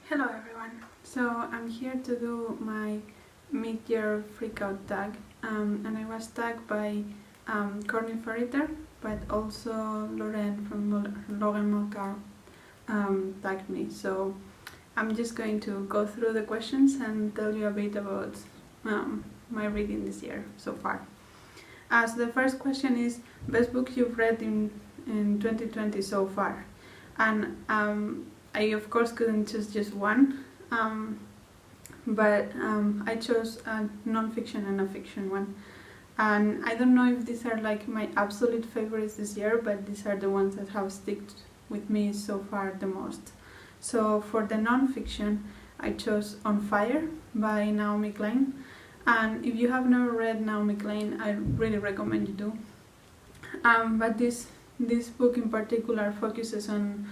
Hello everyone, so I'm here to do my mid-year freakout tag, and I was tagged by Courtney Ferriter, but also Lauren from Logan Malcar tagged me. So I'm just going to go through the questions and tell you a bit about my reading this year so far. So the first question is, best book you've read in 2020 so far? And I of course couldn't choose just one, but I chose a non-fiction and a fiction one. And I don't know if these are like my absolute favorites this year, but these are the ones that have stuck with me so far the most. So for the non-fiction, I chose On Fire by Naomi Klein. And if you have never read Naomi Klein, I really recommend you do. But this book in particular focuses on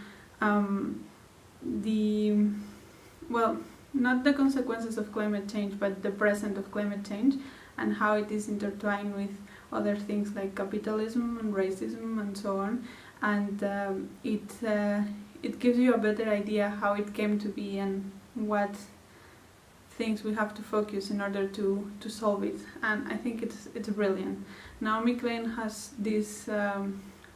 not the consequences of climate change, but the present of climate change and how it is intertwined with other things like capitalism and racism and so on. And it gives you a better idea how it came to be and what things we have to focus in order to solve it. And I think it's brilliant. Naomi Klein has this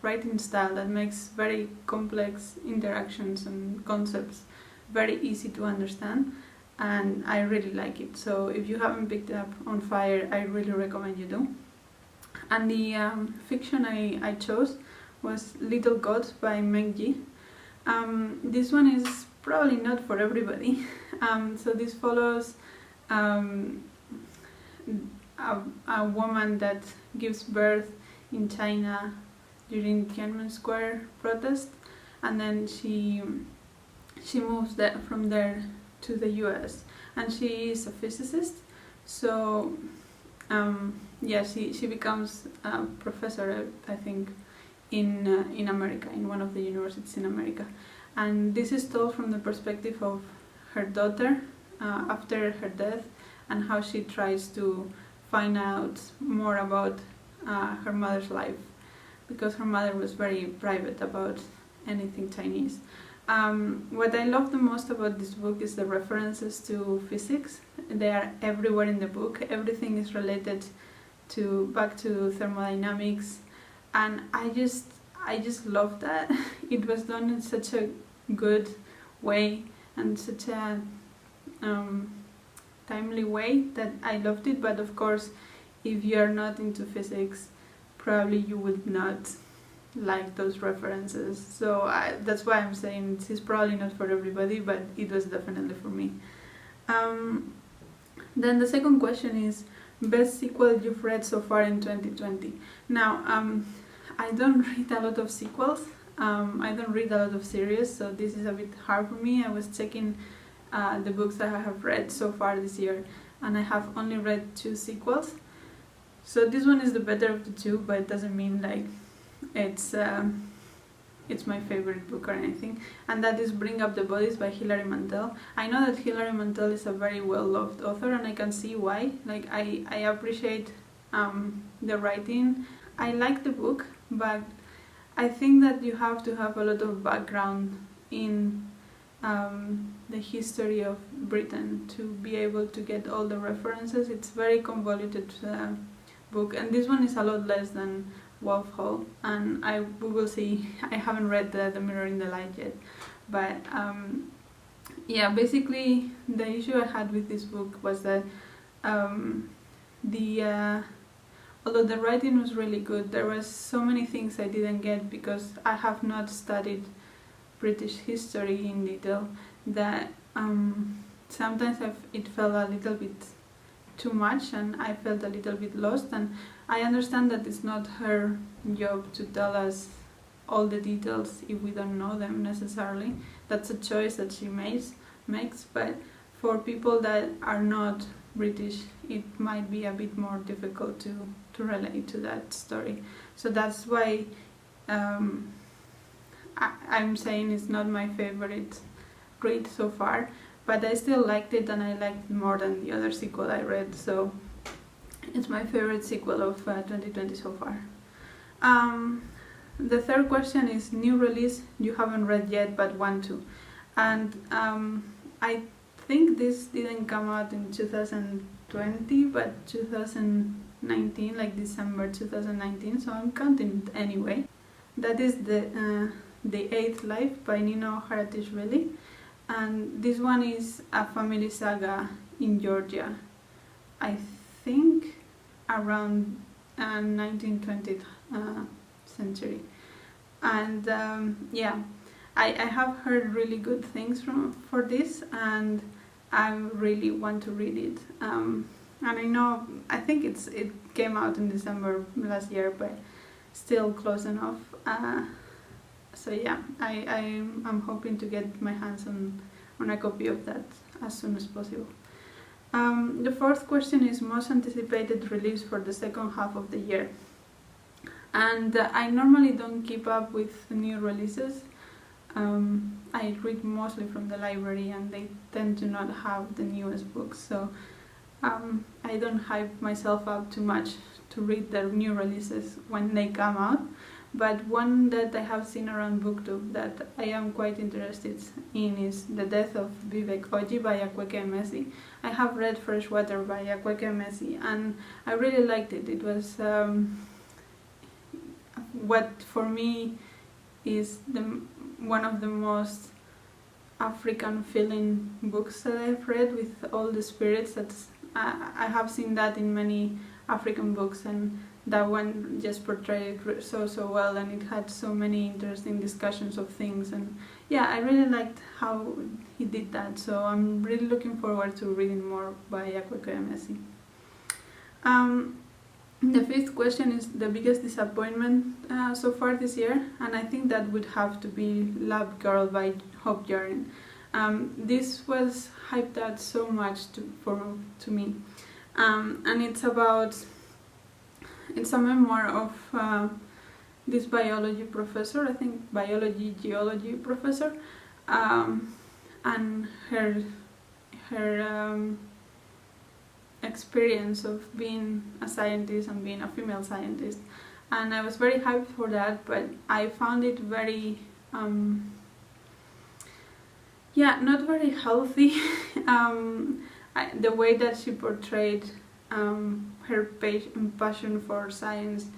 writing style that makes very complex interactions and concepts very easy to understand, and I really like it. So if you haven't picked up On Fire, I really recommend you do. And the fiction I chose was Little Gods by Meng Ji. This one is probably not for everybody. So this follows a woman that gives birth in China during Tiananmen Square protest, and then she moves from there to the US, and she is a physicist. So she becomes a professor, I think, in America, in one of the universities in America. And this is told from the perspective of her daughter after her death, and how she tries to find out more about her mother's life, because her mother was very private about anything Chinese. What I love the most about this book is the references to physics. They are everywhere in the book. Everything is related back to thermodynamics, and I just love that. It was done in such a good way and such a timely way that I loved it. But of course, if you are not into physics, probably you would not like those references. So that's why I'm saying this is probably not for everybody, but it was definitely for me. Then the second question is, best sequel you've read so far in 2020. Now, I don't read a lot of sequels. I don't read a lot of series, so this is a bit hard for me. I was checking the books that I have read so far this year, and I have only read 2 sequels. So this one is the better of the 2, but it doesn't mean like it's my favorite book or anything. And that is Bring Up the Bodies by Hillary Mantel. I know that Hillary Mantel is a very well-loved author, and I can see why. Like I appreciate the writing. I like the book, but I think that you have to have a lot of background in the history of Britain to be able to get all the references. It's very convoluted book, and this one is a lot less than Wolf Hall, and we will see. I haven't read the Mirror in the Light yet, but basically the issue I had with this book was that although the writing was really good, there was so many things I didn't get because I have not studied British history in detail that sometimes it felt a little bit too much, and I felt a little bit lost. And I understand that it's not her job to tell us all the details if we don't know them necessarily. That's a choice that she makes, but for people that are not British, it might be a bit more difficult to relate to that story. So that's why I'm saying it's not my favorite read so far, but I still liked it, and I liked it more than the other sequel I read, so it's my favorite sequel of 2020 so far. The third question is new release you haven't read yet but want to. And I think this didn't come out in 2020, but 2019, like December 2019, so I'm counting it anyway. That is The Eighth Life by Nino Haratischvili, and this one is a family saga in Georgia, I think around 19th century. And I have heard really good things for this, and I really want to read it. And I think it came out in December last year, but still close enough. So yeah, I'm hoping to get my hands on a copy of that as soon as possible. The fourth question is most anticipated release for the second half of the year. And I normally don't keep up with new releases. I read mostly from the library, and they tend to not have the newest books, so I don't hype myself up too much to read the new releases when they come out. But one that I have seen around BookTube that I am quite interested in is The Death of Vivek Oji by Akwaeke Emezi. I have read Freshwater by Akwaeke Emezi, and I really liked it. It was what for me is one of the most African feeling books that I've read, with all the spirits. I have seen that in many African books, and that one just portrayed it so well, and it had so many interesting discussions of things, and yeah, I really liked how he did that, so I'm really looking forward to reading more by Akwaeke Emezi. The fifth question is the biggest disappointment so far this year, and I think that would have to be Lab Girl by Hope Jahren. This was hyped out so much to me, and it's a memoir of this biology professor, I think geology professor, and her experience of being a scientist and being a female scientist. And I was very hyped for that, but I found it very not very healthy. The way that she portrayed her passion for science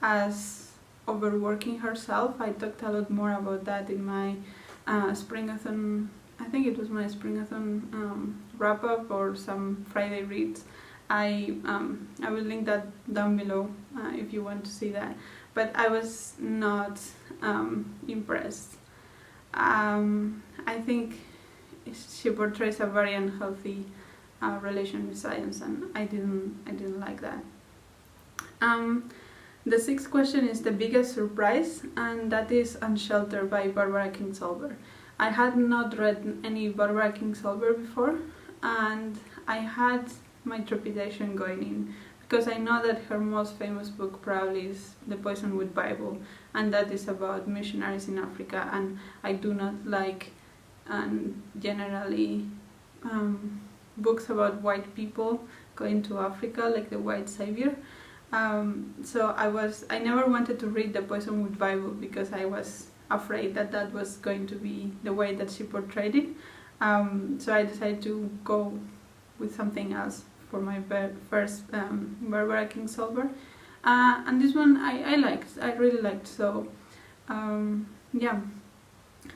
as overworking herself. I talked a lot more about that in my Springathon, I think it was my Springathon wrap-up or some Friday reads. I will link that down below if you want to see that. But I was not impressed. I think she portrays a very unhealthy relation with science, and I didn't like that. The sixth question is the biggest surprise, and that is Unsheltered by Barbara Kingsolver. I had not read any Barbara Kingsolver before, and I had my trepidation going in, because I know that her most famous book probably is The Poisonwood Bible, and that is about missionaries in Africa, and I do not like generally books about white people going to Africa, like the white savior. So I never wanted to read The Poisonwood Bible because I was afraid that was going to be the way that she portrayed it. So I decided to go with something else for my first Barbara Kingsolver. And this one I really liked, so yeah,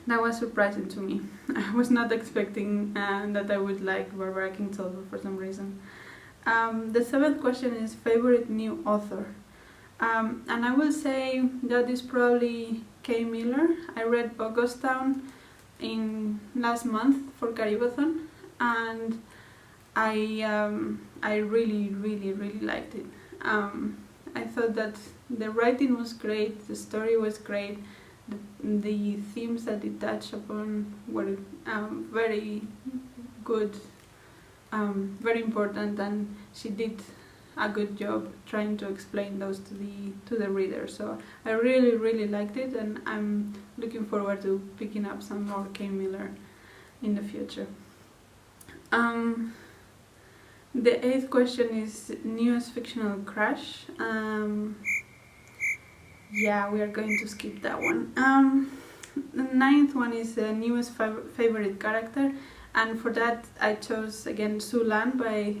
that was surprising to me. I was not expecting that I would like Barbara Kingsolver for some reason. The seventh question is favorite new author. And I will say that is probably Kei Miller. I read Augustown in last month for Caribathon, and I really liked it. I thought that the writing was great, the story was great, the themes that it touched upon were very good, very important, and she did a good job trying to explain those to the reader. So I really liked it, and I'm looking forward to picking up some more Kei Miller in the future. The eighth question is newest fictional crush. Yeah, we are going to skip that one. The ninth one is the newest favorite character, And for that I chose again Sulan by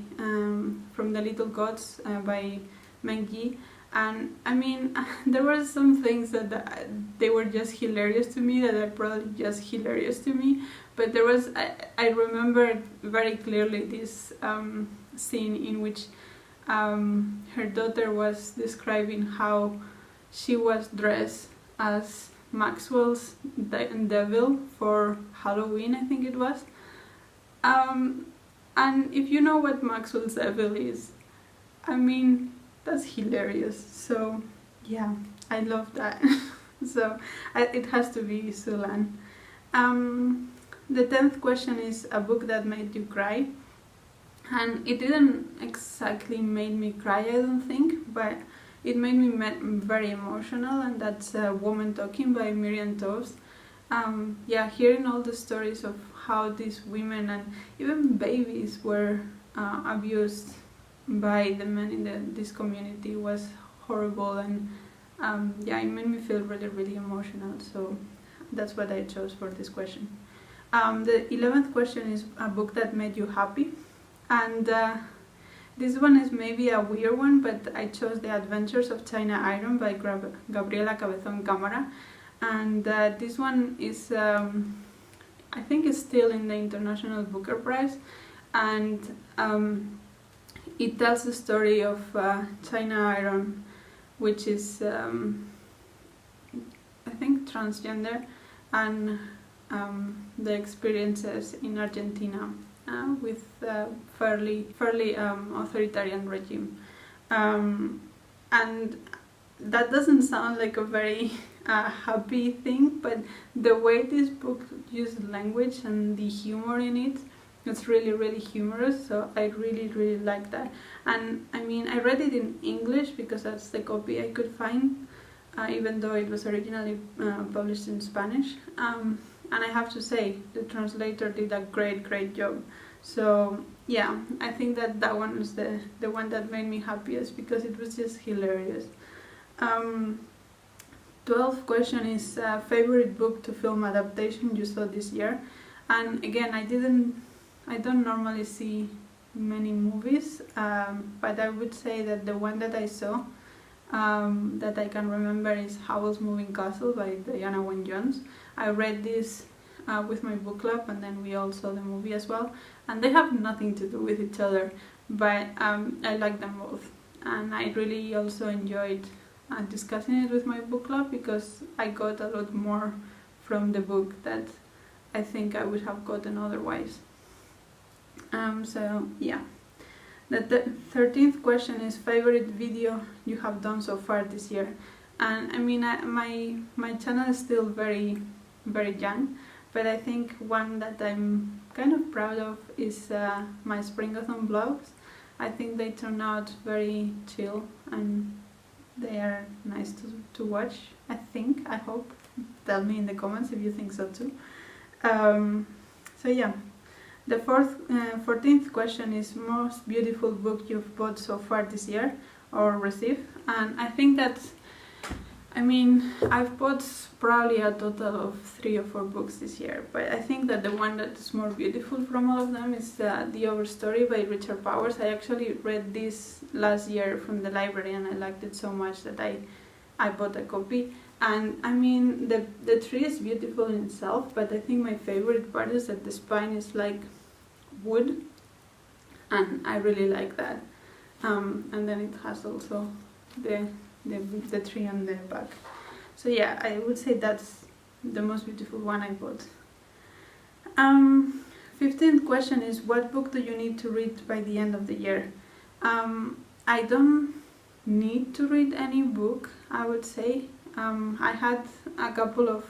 from The Little Gods by Meng Ji. And I mean, there were some things that they were just hilarious to me, that are probably just hilarious to me. But there was, I remember very clearly this scene in which her daughter was describing how she was dressed as Maxwell's devil for Halloween, I think it was. And if you know what Maxwell's devil is, I mean, that's hilarious. So yeah, I love that. So it has to be Sulan. The 10th question is a book that made you cry. And it didn't exactly make me cry, I don't think, but it made me very emotional, and that's Woman Talking by Miriam Toews. Yeah, hearing all the stories of how these women and even babies were abused by the men in this community was horrible, and yeah, it made me feel really, really emotional. So that's what I chose for this question. The 11th question is a book that made you happy, and this one is maybe a weird one, but I chose The Adventures of China Iron by Gabriela Cabezon Camara, and this one is I think it's still in the International Booker Prize, and it tells the story of China Iron, which is I think transgender, and the experiences in Argentina with fairly authoritarian regime, and that doesn't sound like a very happy thing, but the way this book uses language and the humor in it, it's really, really humorous, so I really, really like that. And I mean, I read it in English because that's the copy I could find, even though it was originally published in Spanish. And I have to say, the translator did a great job. So yeah, I think that one was the one that made me happiest, because it was just hilarious. 12th question is favorite book to film adaptation you saw this year. And again, I don't normally see many movies, but I would say that the one that I saw that I can remember is Howl's Moving Castle by Diana Wynn Jones. I read this with my book club, and then we all saw the movie as well, and they have nothing to do with each other, but I like them both, and I really also enjoyed discussing it with my book club, because I got a lot more from the book that I think I would have gotten otherwise. So yeah. The 13th question is favorite video you have done so far this year. And I mean, my channel is still very, very young, but I think one that I'm kind of proud of is my Springathon vlogs. I think they turn out very chill, and they are nice to watch, I think, I hope. Tell me in the comments if you think so too. So yeah. The 14th question is most beautiful book you've bought so far this year or received. And I think that, I mean, I've bought probably a total of 3 or 4 books this year, but I think that the one that is more beautiful from all of them is the Overstory by Richard Powers. I actually read this last year from the library, and I liked it so much that I bought a copy. And I mean, the tree is beautiful in itself, but I think my favorite part is that the spine is like wood, and I really like that. And then it has also the tree on the back. So yeah, I would say that's the most beautiful one I bought. 15th question is what book do you need to read by the end of the year? I don't need to read any book, I would say. I had a couple of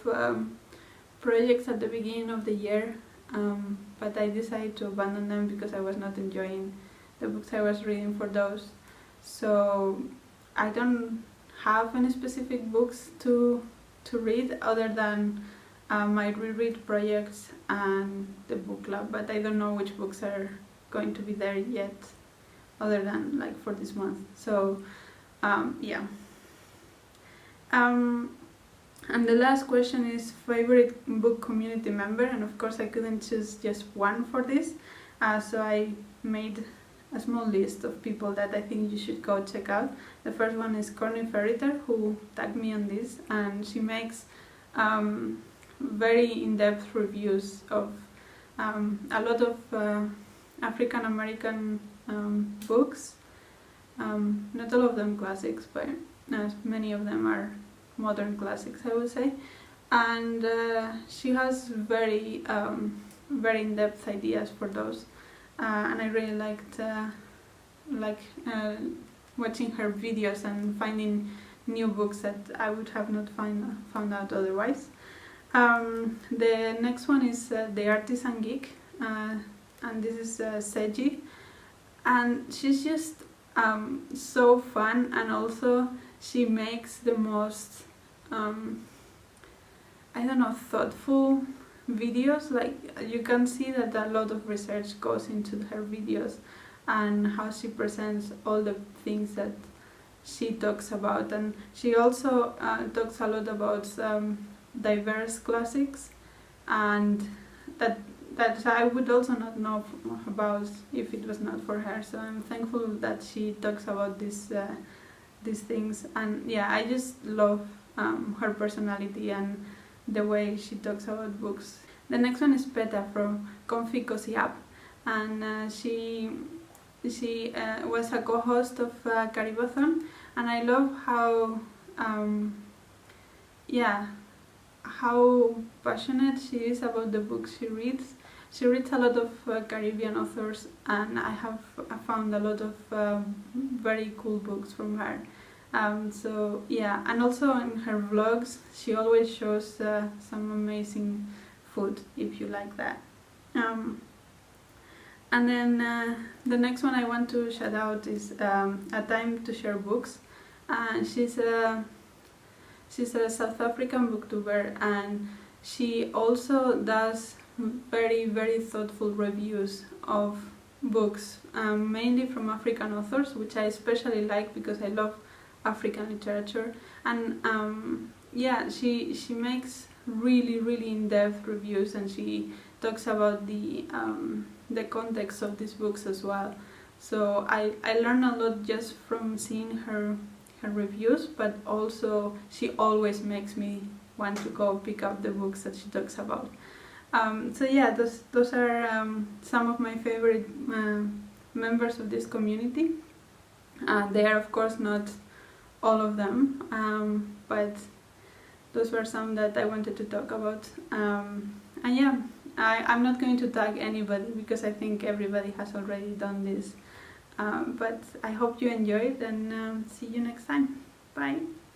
projects at the beginning of the year, but I decided to abandon them because I was not enjoying the books I was reading for those. So I don't have any specific books to read other than my reread projects and the book club, but I don't know which books are going to be there yet other than like for this month. So yeah. And the last question is favorite book community member, and of course I couldn't choose just one for this, so I made a small list of people that I think you should go check out. The first one is Corny Ferriter, who tagged me on this, and she makes very in-depth reviews of a lot of African American books. Not all of them classics, but many of them are modern classics, I would say. And she has very in-depth ideas for those, and I really liked watching her videos and finding new books that I would have not found out otherwise. The next one is the Artisan Geek, and this is Seji, and she's just so fun, and also she makes the most I don't know, thoughtful videos. Like, you can see that a lot of research goes into her videos and how she presents all the things that she talks about, and she also talks a lot about diverse classics, and that I would also not know about if it was not for her. So I'm thankful that she talks about these things, and yeah, I just love her personality and the way she talks about books. The next one is Peta from Comfy Cozy App, and she was a co-host of Caribathon, and I love how how passionate she is about the books she reads. She reads a lot of Caribbean authors, and I found a lot of very cool books from her. So yeah, and also in her vlogs she always shows some amazing food, if you like that. And then the next one I want to shout out is A Time to Share Books. She's a South African booktuber, and she also does very, very thoughtful reviews of books, mainly from African authors, which I especially like because I love African literature. And yeah, she makes really, really in-depth reviews, and she talks about the context of these books as well. So I learn a lot just from seeing her reviews, but also she always makes me want to go pick up the books that she talks about. So yeah, those are some of my favorite members of this community. They are of course not all of them, but those were some that I wanted to talk about. And yeah, I'm not going to tag anybody because I think everybody has already done this. But I hope you enjoyed, and see you next time. Bye!